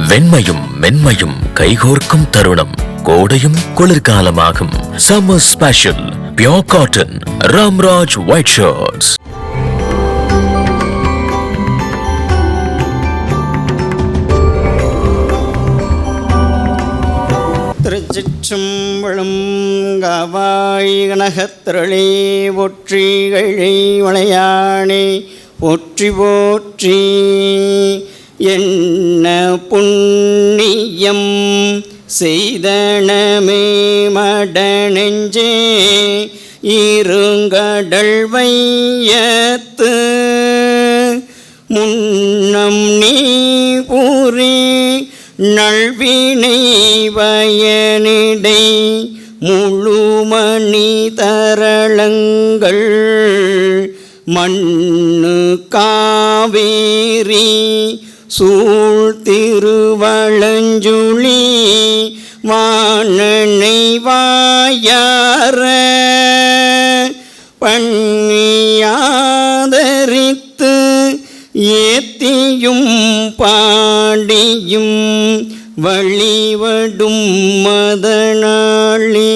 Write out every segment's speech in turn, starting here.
வெண்மையும் மென்மையும் கைகோர்க்கும் தருணம். கோடையும் குளிர்காலமாகும். Summer special pure cotton Ramraj white shirts. திருச்சிற்றம்பலம். காவாய் கனகத்திரளே ஒற்றிகளை வளையானே போற்றி போற்றி. என்ன புண்ணியம் செய்தனமே மடநெஞ்சே இருங்கடல் வையத்து முன்னம் நீ பூரி நல்வினை பயனிடை முழுமணி தரளங்கள் மண்ணு காவேரி சூழ் திருவளஞ்சுழி வாணனை வாயார பண்ணியாதரித்து ஏத்தியும் பாடியும் வழிவடும் மதனாளே.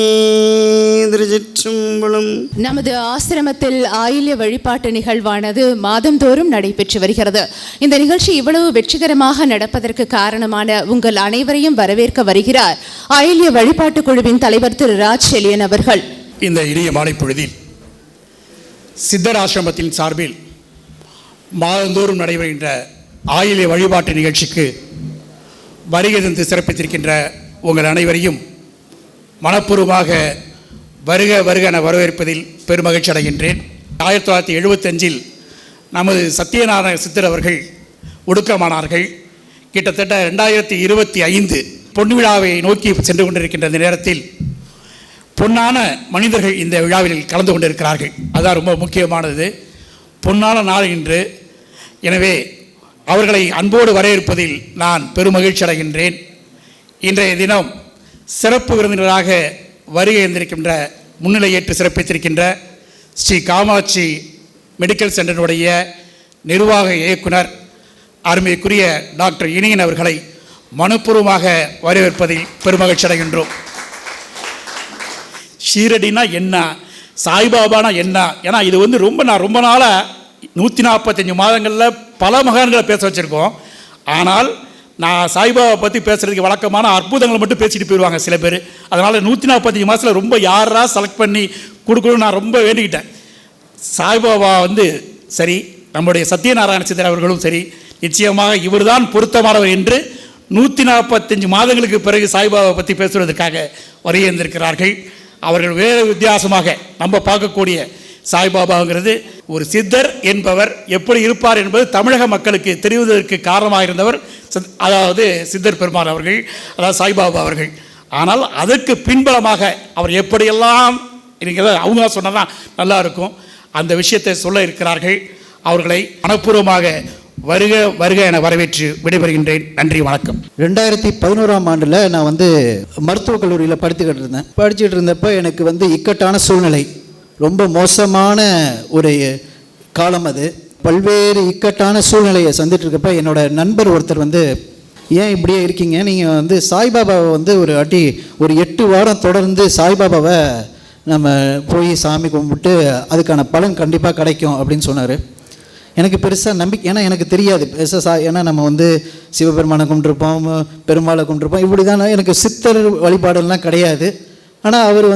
திருச்சிற்றம்பலம். நமது ஆசிரமத்தில் ஆயில்ய வழிபாட்டு நிகழ்வானது மாதந்தோறும் நடைபெற்று வருகிறது. இந்த நிகழ்ச்சி இவ்வளவு வெற்றிகரமாக நடப்பதற்கு காரணமான உங்கள் அனைவரையும் வரவேற்க வருகிறார் ஆயில்ய வழிபாட்டு குழுவின் தலைவர் திரு ராஜ் செலியன் அவர்கள். இந்த இனிய மாலை பொழுதில் சித்தர் ஆசிரமத்தின் சார்பில் மாதந்தோறும் நடைபெறுகின்ற ஆயில்ய வழிபாட்டு நிகழ்ச்சிக்கு வருகை தந்து சிறப்பித்திருக்கின்ற உங்கள் அனைவரையும் மனப்பூர்வமாக வருக வருக என வரவேற்பதில் பெருமகிழ்ச்சி அடைகின்றேன். 1975 நமது சத்யநாராயண சித்தர் அவர்கள் ஒடுக்கமானார்கள். கிட்டத்தட்ட 2025 பொன் விழாவை நோக்கி சென்று கொண்டிருக்கின்ற இந்த நேரத்தில் பொன்னான மனிதர்கள் இந்த விழாவில் கலந்து கொண்டிருக்கிறார்கள். அதுதான் ரொம்ப முக்கியமானது. பொன்னான நாள் இன்று. எனவே அவர்களை அன்போடு வரவேற்பதில் நான் பெருமகிழ்ச்சி அடைகின்றேன். இன்றைய தினம் சிறப்பு விருந்தினராக வருகை இருந்திருக்கின்ற முன்னிலையேற்று சிறப்பித்திருக்கின்ற ஸ்ரீ காமாட்சி மெடிக்கல் சென்டருடைய நிர்வாக இயக்குனர் அருமைக்குரிய டாக்டர் இனியன் அவர்களை மனப்பூர்வமாக வரவேற்பதில் பெருமகிழ்ச்சி அடைகின்றோம். ஷீரடினா என்ன, சாய்பாபானா என்ன? ஏன்னா இது நான் ரொம்ப நாளாக 145 மாதங்களில் பல மகான்களை பேச வச்சுருக்கோம். ஆனால் நான் சாய்பாபா பற்றி பேசுகிறதுக்கு வழக்கமான அற்புதங்களை மட்டும் பேசிட்டு போயிடுவாங்க சில பேர். அதனால் 145 மாதத்தில் ரொம்ப யாரா செலக்ட் பண்ணி கொடுக்கணும்னு நான் ரொம்ப வேண்டிக்கிட்டேன். சாய்பாபா சரி, நம்முடைய சத்யநாராயண சித்தர் அவர்களும் சரி, நிச்சயமாக இவர்தான் பொருத்தமானவர் என்று 145 மாதங்களுக்கு பிறகு சாய்பாபா பற்றி பேசுவதற்காக வருகின்றிருக்கிறார்கள். அவர்கள் வேறு வித்தியாசமாக நம்ம பார்க்கக்கூடிய சாய்பாபாங்கிறது ஒரு சித்தர் என்பவர் எப்படி இருப்பார் என்பது தமிழக மக்களுக்கு தெரிவதற்கு காரணமாக இருந்தவர் அதாவது சித்தர் பெருமான் அவர்கள், அதாவது சாய்பாபா அவர்கள். ஆனால் அதற்கு பின்பலமாக அவர் எப்படியெல்லாம் இருக்கிறத அவங்க சொன்னதான் நல்லா இருக்கும். அந்த விஷயத்தை சொல்ல இருக்கிறார்கள். அவர்களை மனப்பூர்வமாக வருக வருக என வரவேற்று விடைபெறுகின்றேன். நன்றி, வணக்கம். 2011ஆம் ஆண்டில் நான் மருத்துவக் கல்லூரியில் படிச்சுக்கிட்டு இருந்தப்போ எனக்கு இக்கட்டான சூழ்நிலை, ரொம்ப மோசமான ஒரு காலம். அது பல்வேறு இக்கட்டான சூழ்நிலையை சந்திட்டுருக்கப்ப என்னோட நண்பர் ஒருத்தர் ஏன் இப்படியே இருக்கீங்க, நீங்கள் சாய்பாபாவை ஒரு 8 வாரம் தொடர்ந்து சாய்பாபாவை நம்ம போய் சாமி கும்பிட்டு அதுக்கான பலன் கண்டிப்பாக கிடைக்கும் அப்படின்னு சொன்னார். எனக்கு பெருசாக நம்பிக்கை, ஏன்னா எனக்கு தெரியாது பெருசாக ஏன்னா நம்ம சிவபெருமானை கும்பிட்டுருப்போம், பெருமாளை கும்பிட்டுருப்போம், இப்படி தானே. எனக்கு சித்தர் வழிபாடுலாம் கிடையாது. ஆனால் அவர்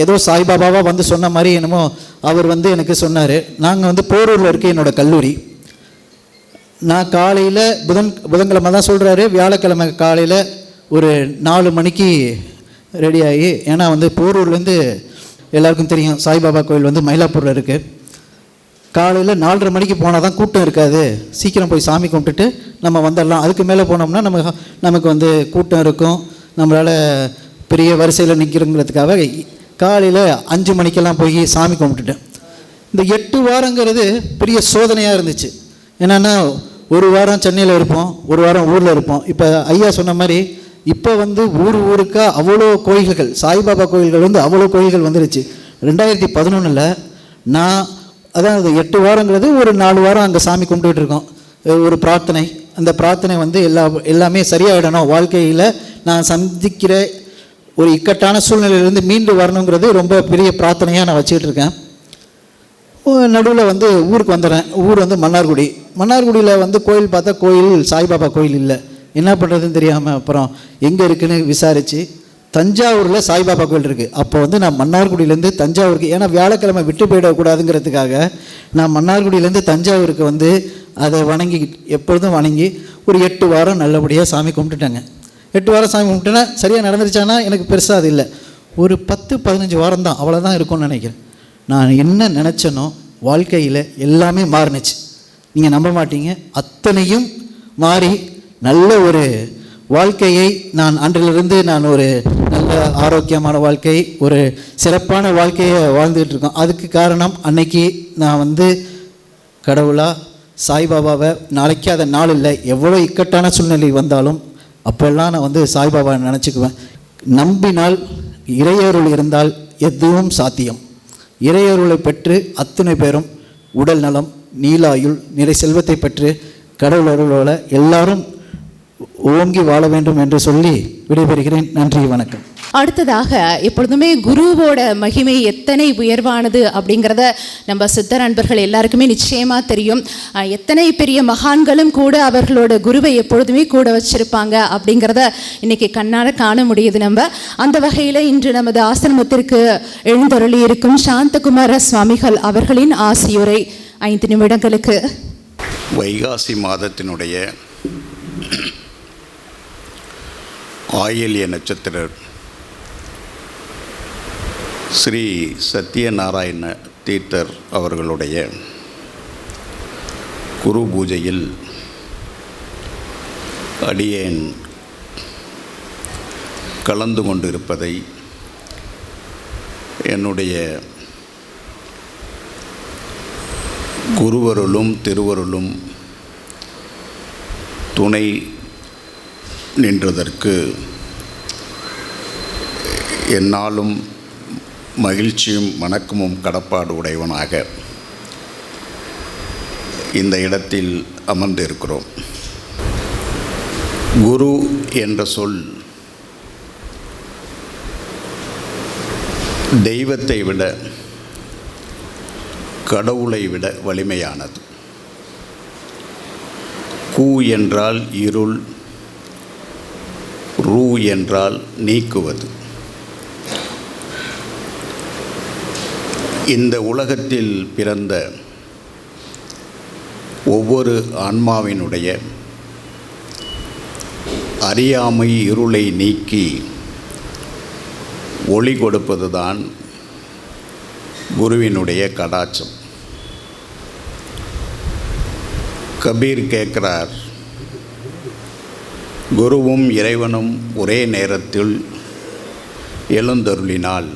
ஏதோ சாய்பாபாவாக சொன்ன மாதிரி என்னமோ அவர் எனக்கு சொன்னார். நாங்கள் போரூரில் இருக்க என்னோடய கல்லூரி. நான் காலையில் புதன்கிழமை தான் சொல்கிறாரு, வியாழக்கிழமை காலையில் ஒரு 4 மணிக்கு ரெடி ஆகி, ஏன்னா போரூர்லேருந்து எல்லாருக்கும் தெரியும் சாய்பாபா கோயில் மயிலாப்பூரில் இருக்குது. காலையில் 4:30 மணிக்கு போனால் தான் கூட்டம் இருக்காது, சீக்கிரம் போய் சாமி கும்பிட்டுட்டு நம்ம வந்துடலாம். அதுக்கு மேலே போனோம்னா நமக்கு கூட்டம் இருக்கும், நம்மளால் பெரிய வரிசையில் நிற்கிறங்கிறதுக்காக காலையில் 5 மணிக்கெல்லாம் போய் சாமி கும்பிட்டுட்டேன். இந்த 8 வாரங்கிறது பெரிய சோதனையாக இருந்துச்சு. என்னென்னா ஒரு வாரம் சென்னையில் இருப்போம், ஒரு வாரம் ஊரில் இருப்போம். இப்போ ஐயா சொன்ன மாதிரி இப்போ ஊருக்கா அவ்வளோ கோயில்கள், சாய்பாபா கோயில்கள் அவ்வளோ கோயில்கள் வந்துருச்சு. 2011 நான் அதான் 8 வாரங்கிறது ஒரு 4 வாரம் அங்கே சாமி கும்பிட்டுக்கிட்டு இருக்கோம். ஒரு பிரார்த்தனை, அந்த பிரார்த்தனை வந்து எல்லாமே சரியாயிடணும், வாழ்க்கையில் நான் சந்திக்கிற ஒரு இக்கட்டான சூழ்நிலையிலேருந்து மீண்டு வரணுங்கிறது ரொம்ப பெரிய பிரார்த்தனையாக நான் வச்சுக்கிட்டு இருக்கேன். நடுவில் வந்து ஊருக்கு வந்துடுறேன். ஊர் வந்து மன்னார்குடி. மன்னார்குடியில் வந்து கோயில் பார்த்தா கோயில் சாய்பாபா கோயில் இல்லை. என்ன பண்ணுறதுன்னு தெரியாமல் அப்புறம் எங்கே இருக்குன்னு விசாரித்து தஞ்சாவூரில் சாய்பாபா கோயில் இருக்குது. அப்போ வந்து நான் மன்னார்குடியிலேருந்து தஞ்சாவூருக்கு, ஏன்னா வியாழக்கிழமை விட்டு போயிடக்கூடாதுங்கிறதுக்காக நான் மன்னார்குடியிலேருந்து தஞ்சாவூருக்கு வந்து அதை வணங்கி எப்பொழுதும் வணங்கி ஒரு 8 வாரம் நல்லபடியாக சாமி கும்பிட்டுட்டாங்க. 8 வாரம் சாமி கும்பிட்டேன்னா சரியாக நடந்துருச்சானா எனக்கு பெருசாக அது இல்லை. ஒரு 10-15 வாரம் தான், அவ்வளோதான் இருக்கும்னு நினைக்கிறேன். நான் என்ன நினச்சேனோ வாழ்க்கையில் எல்லாமே மாறினுச்சு. நீங்கள் நம்ப மாட்டீங்க, அத்தனையும் மாறி நல்ல ஒரு வாழ்க்கையை நான் அன்றிலிருந்து நான் ஒரு நல்ல ஆரோக்கியமான வாழ்க்கை, ஒரு சிறப்பான வாழ்க்கையை வாழ்ந்துகிட்டு இருக்கோம். அதுக்கு காரணம் அன்னைக்கு நான் வந்து கடவுளா சாய்பாபாவை நினைக்காத நாள் இல்லை. எவ்வளோ இக்கட்டான சூழ்நிலை வந்தாலும் அப்போல்லாம் நான் வந்து சாய்பாபாவை நினச்சிக்குவேன். நம்பினால் இறையருள் இருந்தால் எதுவும் சாத்தியம். இறையருளை பெற்று அத்தனை பேரும் உடல் நலம், நீலாயுள், நிறை செல்வத்தை பெற்று கடவுள் அருளோட எல்லாரும் ஓங்கி வாழ வேண்டும் என்று சொல்லி விடைபெறுகிறேன். நன்றி, வணக்கம். அடுத்ததாக எப்பொழுதுமே குருவோட மகிமை எத்தனை உயர்வானது அப்படிங்கிறத நம்ம சித்த நண்பர்கள் எல்லாருக்குமே நிச்சயமாக தெரியும். எத்தனை பெரிய மகான்களும் கூட அவர்களோட குருவை எப்பொழுதுமே கூட வச்சிருப்பாங்க அப்படிங்கிறத இன்னைக்கு கண்ணால் காண முடியுது. நம்ம அந்த வகையில் இன்று நமது ஆசிரமத்திற்கு எழுந்தருளி இருக்கும் சாந்தகுமார சுவாமிகள் அவர்களின் ஆசியுரை 5 நிமிடங்களுக்கு. வைகாசி மாதத்தினுடைய ஆயில்ய நட்சத்திர ஸ்ரீ சத்யநாராயண தீர்த்தர் அவர்களுடைய குரு பூஜையில் அடியேன் கலந்து கொண்டிருப்பதை என்னுடைய குருவருளும் திருவருளும் துணை நின்றதற்கு என்னாலும் மகிழ்ச்சியும் வணக்கமும் கடப்பாடு உடையவனாக இந்த இடத்தில் அமர்ந்திருக்கிறோம். குரு என்ற சொல் தெய்வத்தை விட, கடவுளை விட வலிமையானது. கு என்றால் இருள், ரு என்றால் நீக்குவது. இந்த உலகத்தில் பிறந்த ஒவ்வொரு ஆன்மாவினுடைய அறியாமை இருளை நீக்கி ஒளி கொடுப்பதுதான் குருவினுடைய கடாட்சம். கபீர் கேட்கிறார், குருவும் இறைவனும் ஒரே நேரத்தில் எழுந்தருளினால்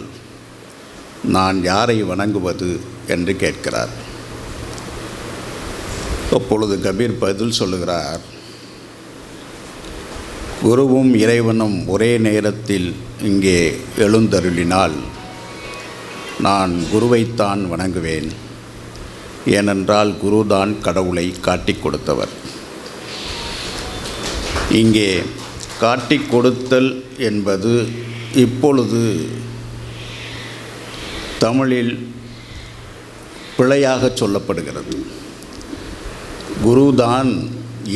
நான் யாரை வணங்குவது என்று கேட்கிறார். அப்பொழுது கபீர் பதில் சொல்லுகிறார், குருவும் இறைவனும் ஒரே நேரத்தில் இங்கே எழுந்தருளினால் நான் குருவைத்தான் வணங்குவேன். ஏனென்றால் குருதான் கடவுளை காட்டிக் கொடுத்தவர். இங்கே காட்டிக் கொடுத்தல் என்பது இப்பொழுது தமிழில் பிழையாக சொல்லப்படுகிறது. குருதான்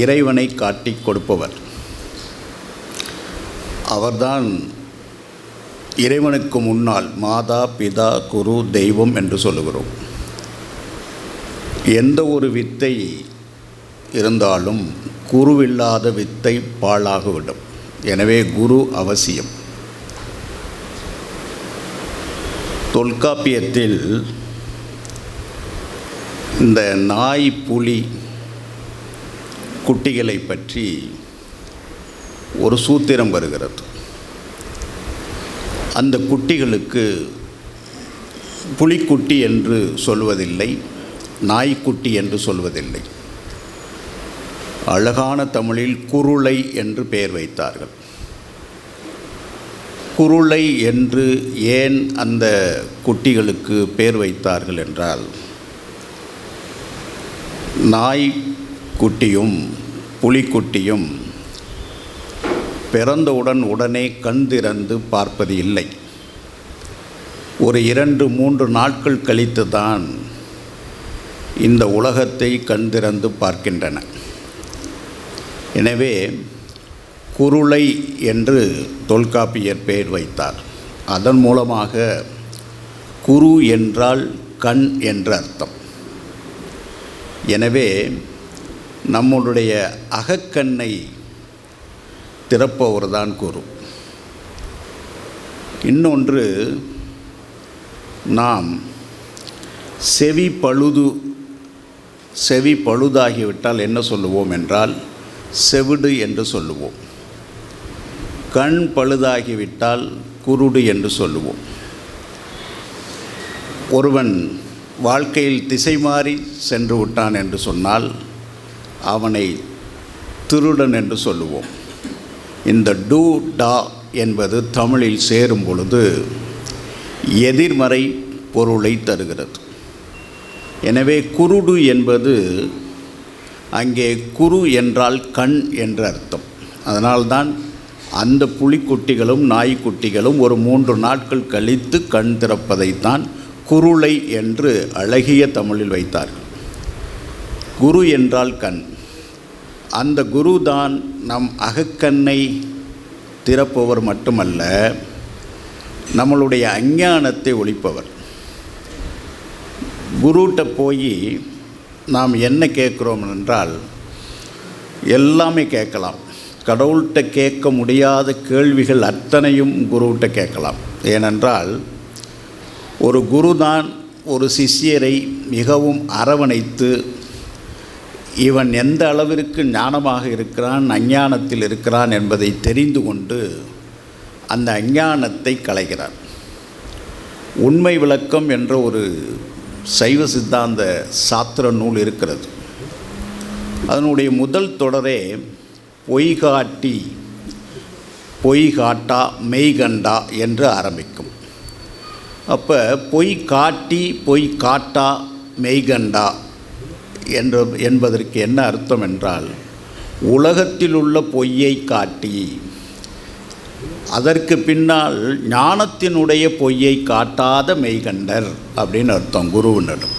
இறைவனை காட்டிக் கொடுப்பவர். அவர்தான் இறைவனுக்கு முன்னால் மாதா, பிதா, குரு, தெய்வம் என்று சொல்லுகிறோம். எந்த ஒரு வித்தை இருந்தாலும் குருவில்லாத வித்தை பாழாகிவிடும். எனவே குரு அவசியம். தொல்காப்பியத்தில் இந்த நாய், புலி குட்டிகளை பற்றி ஒரு சூத்திரம் வருகிறது. அந்த குட்டிகளுக்கு புலிக்குட்டி என்று சொல்வதில்லை, நாய்க்குட்டி என்று சொல்வதில்லை. அழகான தமிழில் குருளை என்று பெயர் வைத்தார்கள். குருளை என்று ஏன் அந்த குட்டிகளுக்கு பெயர் வைத்தார்கள் என்றால், நாய் குட்டியும் புலிக்குட்டியும் பிறந்தவுடன் உடனே கண் திறந்து பார்ப்பது இல்லை. ஒரு 2-3 நாட்கள் கழித்து தான் இந்த உலகத்தை கண் திறந்து பார்க்கின்றன. எனவே குருளை என்று தொல்காப்பியர் பெயர் வைத்தார். அதன் மூலமாக குரு என்றால் கண் என்ற அர்த்தம். எனவே நம்முடைய அகக்கண்ணை திறப்பவர்தான் குரு. இன்னொன்று, நாம் செவி பழுதாகிவிட்டால் என்ன சொல்லுவோம் என்றால் செவிடு என்று சொல்லுவோம். கண் பழுதாகிவிட்டால் குருடு என்று சொல்லுவோம். ஒருவன் வாழ்க்கையில் திசை மாறி சென்று விட்டான் என்று சொன்னால் அவனை திருடன் என்று சொல்லுவோம். இந்த டூ டா என்பது தமிழில் சேரும் பொழுது எதிர்மறை பொருளை தருகிறது. எனவே குருடு என்பது அங்கே குரு என்றால் கண் என்ற அர்த்தம். அதனால்தான் அந்த புலிக்குட்டிகளும் நாய்க்குட்டிகளும் ஒரு 3 நாட்கள் கழித்து கண் திறப்பதைத்தான் குருளை என்று அழகிய தமிழில் வைத்தார்கள். குரு என்றால் கண். அந்த குரு தான் நம் அகக்கண்ணை திறப்பவர் மட்டுமல்ல, நம்மளுடைய அஞ்ஞானத்தை ஒழிப்பவர். குருட்ட போய் நாம் என்ன கேட்குறோம் என்றால் எல்லாமே கேட்கலாம். கடவுள்கிட்ட கேட்க முடியாத கேள்விகள் அத்தனையும் குருவிட்ட கேட்கலாம். ஏனென்றால் ஒரு குருதான் ஒரு சிஷ்யரை மிகவும் அரவணைத்து இவன் எந்த அளவிற்கு ஞானமாக இருக்கிறான், அஞ்ஞானத்தில் இருக்கிறான் என்பதை தெரிந்து கொண்டு அந்த அஞ்ஞானத்தை களைகிறான். உண்மை விளக்கம் என்ற ஒரு சைவ சித்தாந்த சாத்திர நூல் இருக்கிறது. அதனுடைய முதல் தொடரே பொய்காட்டி பொய்காட்டா மெய்கண்டா என்று ஆரம்பிக்கும். அப்போ பொய் காட்டி பொய் காட்டா மெய்கண்டா என்பதற்கு என்ன அர்த்தம் என்றால், உலகத்தில் உள்ள பொய்யை காட்டி அதற்கு பின்னால் ஞானத்தினுடைய பொய்யை காட்டாத மெய்கண்டர் அப்படின்னு அர்த்தம் குருவினிடம்.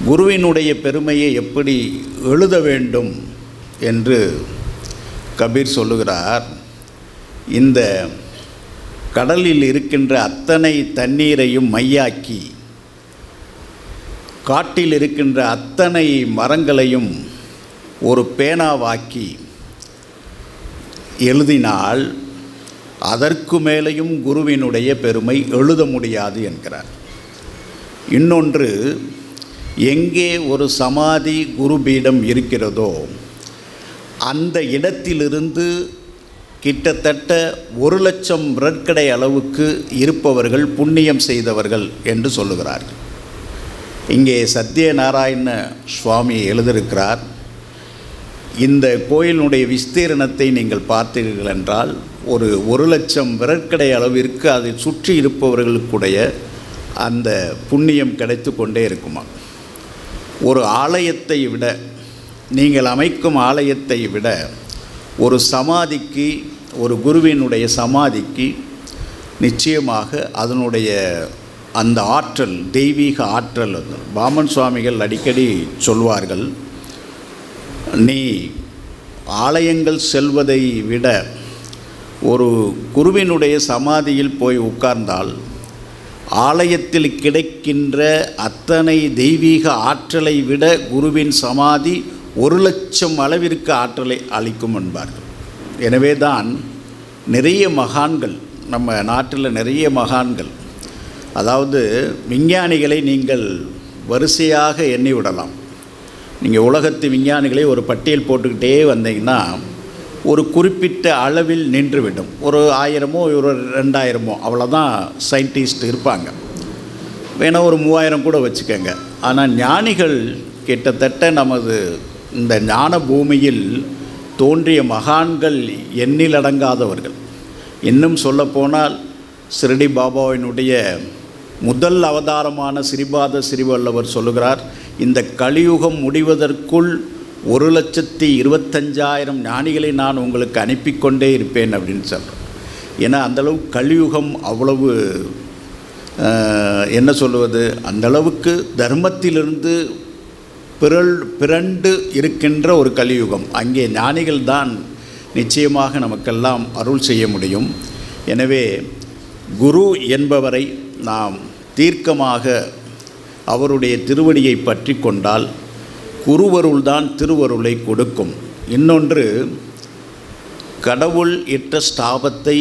குருவினுடைய பெருமையை எப்படி எழுத வேண்டும் என்று கபீர் சொல்லுகிறார். இந்த கடலில் இருக்கின்ற அத்தனை தண்ணீரையும் மையாக்கி காட்டில் இருக்கின்ற அத்தனை மரங்களையும் ஒரு பேனாவாக்கி எழுதினால் அதற்கு மேலேயும் குருவினுடைய பெருமை எழுத முடியாது என்கிறார். இன்னொன்று, எங்கே ஒரு சமாதி குருபீடம் இருக்கிறதோ அந்த இடத்திலிருந்து கிட்டத்தட்ட 1,00,000 விரற்கடை அளவுக்கு இருப்பவர்கள் புண்ணியம் செய்தவர்கள் என்று சொல்லுகிறார்கள். இங்கே சத்யநாராயண சுவாமி எழுதியிருக்கிறார். இந்த கோயிலுடைய விஸ்தீரணத்தை நீங்கள் பார்த்தீர்கள் என்றால் ஒரு 1,00,000 விரற்கடை அளவிற்கு அதை சுற்றி இருப்பவர்களுக்குடைய அந்த புண்ணியம் கிடைத்து கொண்டே இருக்குமா. ஒரு ஆலயத்தை விட, நீங்கள் அமைக்கும் ஆலயத்தை விட ஒரு சமாதிக்கு, ஒரு குருவினுடைய சமாதிக்கு நிச்சயமாக அதனுடைய அந்த ஆற்றல், தெய்வீக ஆற்றல். பாமன் சுவாமிகள் அடிக்கடி சொல்வார்கள், நீ ஆலயங்கள் செல்வதை விட ஒரு குருவினுடைய சமாதியில் போய் உட்கார்ந்தால் ஆலயத்தில் கிடைக்கின்ற அத்தனை தெய்வீக ஆற்றலை விட குருவின் சமாதி 1,00,000 அளவிற்கு ஆற்றலை அளிக்கும் என்பார்கள். எனவே தான் நிறைய மகான்கள், நம்ம நாட்டில் நிறைய மகான்கள், அதாவது விஞ்ஞானிகளை நீங்கள் வரிசையாக எண்ணி விடலாம். நீங்கள் உலகத்து விஞ்ஞானிகளை ஒரு பட்டியல் போட்டுக்கிட்டே வந்தீங்கன்னா ஒரு குறிப்பிட்ட அளவில் நின்றுவிடும். ஒரு 1000மோ ஒரு 2000மோ அவ்வளோதான் சயின்டிஸ்ட் இருப்பாங்க. வேணால் ஒரு 3000 கூட வச்சுக்கோங்க. ஆனால் ஞானிகள் கிட்டத்தட்ட நமது இந்த ஞான பூமியில் தோன்றிய மகான்கள் எண்ணிலடங்காதவர்கள். இன்னும் சொல்லப்போனால் சிரடி பாபாவினுடைய முதல் அவதாரமான ஸ்ரீபாத ஸ்ரீவல்லவர் சொல்லுகிறார், இந்த கலியுகம் முடிவதற்குள் 1,25,000 ஞானிகளை நான் உங்களுக்கு அனுப்பி கொண்டே இருப்பேன் அப்படின்னு சொல்கிறேன். ஏன்னா அந்தளவு கலியுகம் அவ்வளவு என்ன சொல்வது, அந்தளவுக்கு தர்மத்திலிருந்து பிறண்டு இருக்கின்ற ஒரு கலியுகம். அங்கே ஞானிகள் தான் நிச்சயமாக நமக்கெல்லாம் அருள் செய்ய முடியும். எனவே குரு என்பவரை நாம் தீர்க்கமாக அவருடைய திருவடியை பற்றி கொண்டால் குருவருள்தான் திருவருளை கொடுக்கும். இன்னொன்று, கடவுள் இட்ட ஸ்தாபத்தை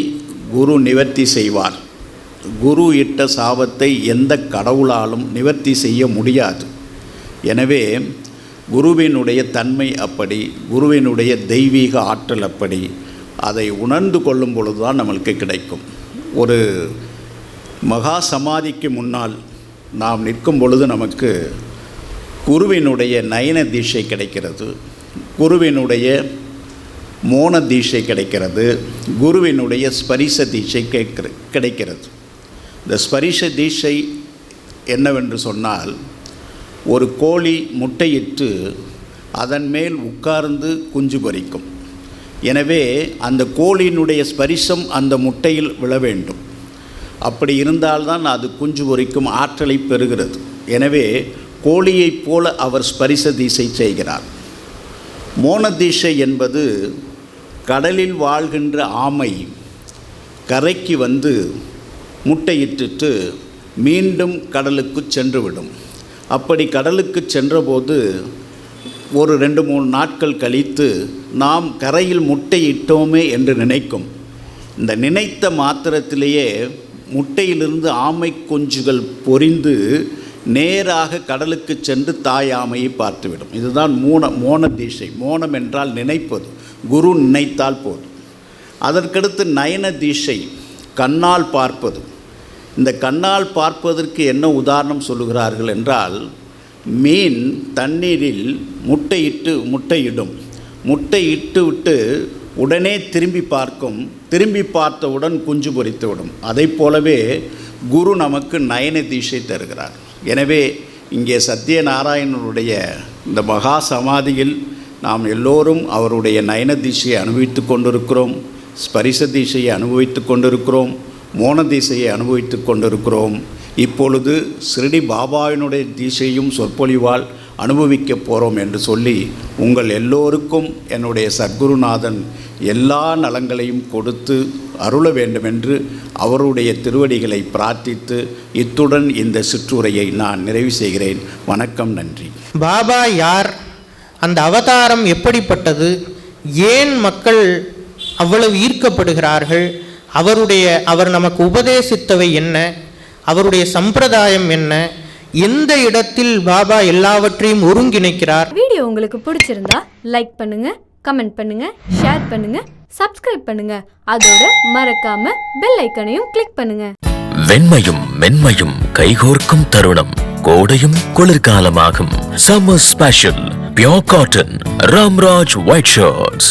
குரு நிவர்த்தி செய்வார். குரு இட்ட சாபத்தை எந்த கடவுளாலும் நிவர்த்தி செய்ய முடியாது. எனவே குருவினுடைய தன்மை அப்படி, குருவினுடைய தெய்வீக ஆற்றல் அப்படி. அதை உணர்ந்து கொள்ளும் பொழுது தான் நம்மளுக்கு கிடைக்கும். ஒரு மகா சமாதிக்கு முன்னால் நாம் நிற்கும் பொழுது நமக்கு குருவினுடைய நயன தீட்சை கிடைக்கிறது, குருவினுடைய மோன தீட்சை கிடைக்கிறது, குருவினுடைய ஸ்பரிச தீட்சை கிடைக்கிறது. இந்த ஸ்பரிச தீட்சை என்னவென்று சொன்னால், ஒரு கோழி முட்டையிட்டு அதன் மேல் உட்கார்ந்து குஞ்சு பொரிக்கும். எனவே அந்த கோழியினுடைய ஸ்பரிசம் அந்த முட்டையில் விழ வேண்டும். அப்படி இருந்தால்தான் அது குஞ்சு பொரிக்கும் ஆற்றலை பெறுகிறது. எனவே கோழியைப் போல அவர் ஸ்பரிச தீட்சை செய்கிறார். மோன தீட்சை என்பது கடலில் வாழ்கின்ற ஆமை கரைக்கு வந்து முட்டையிட்டு மீண்டும் கடலுக்கு சென்றுவிடும். அப்படி கடலுக்கு சென்றபோது ஒரு 2-3 நாட்கள் கழித்து நாம் கரையில் முட்டையிட்டோமே என்று நினைக்கும். இந்த நினைத்த மாத்திரத்திலேயே முட்டையிலிருந்து ஆமை குஞ்சுகள் பொரிந்து நேராக கடலுக்கு சென்று தாய் ஆமையை பார்த்துவிடும். இதுதான் மோன தீட்சை. மோனம் என்றால் நினைப்பது. குரு நினைத்தால் போதும். அதற்கடுத்து நயன தீட்சை, கண்ணால் பார்ப்பது. இந்த கண்ணால் பார்ப்பதற்கு என்ன உதாரணம் சொல்லுகிறார்கள் என்றால், மீன் தண்ணீரில் முட்டையிடும். முட்டையிட்டு விட்டு உடனே திரும்பி பார்க்கும். திரும்பி பார்த்தவுடன் குஞ்சு பொரித்துவிடும். அதை போலவே குரு நமக்கு நயன தீட்சை தருகிறார். எனவே இங்கே சத்யநாராயணனுடைய இந்த மகா சமாதியில் நாம் எல்லோரும் அவருடைய நயன தீட்சையை அனுபவித்து கொண்டிருக்கிறோம், ஸ்பரிச தீட்சையை அனுபவித்து கொண்டிருக்கிறோம், மோன தீட்சையை அனுபவித்து கொண்டிருக்கிறோம். இப்பொழுது ஸ்ரீடி பாபாவினுடைய தீட்சையும் சொற்பொழிவால் அனுபவிக்க போகிறோம் என்று சொல்லி உங்கள் எல்லோருக்கும் என்னுடைய சத்குருநாதன் எல்லா நலங்களையும் கொடுத்து அருள வேண்டுமென்று அவருடைய திருவடிகளை பிரார்த்தித்து இத்துடன் இந்த சிற்றுரையை நான் நிறைவு செய்கிறேன். வணக்கம், நன்றி. பாபா யார்? அந்த அவதாரம் எப்படிப்பட்டது? ஏன் மக்கள் அவ்வளவு ஈர்க்கப்படுகிறார்கள்? அவர் நமக்கு உபதேசித்தவை என்ன? அவருடைய சம்பிரதாயம் என்ன? எந்த இடத்தில் பாபா எல்லாவற்றையும் ஒருங்கிணைக்கிறார்? வீடியோ உங்களுக்கு பிடிச்சிருந்தா லைக் பண்ணுங்க, கமெண்ட் பண்ணுங்க, ஷேர் பண்ணுங்க, சப்ஸ்கிரைப் பண்ணுங்க. அதோட மறக்காம பெல் ஐக்கனையும் கிளிக் பண்ணுங்க. வெண்மையும் மென்மையும் கைகோர்க்கும் தருணம். கோடையும் குளிர்காலமாகும். Summer special pure cotton Ramraj white shirts.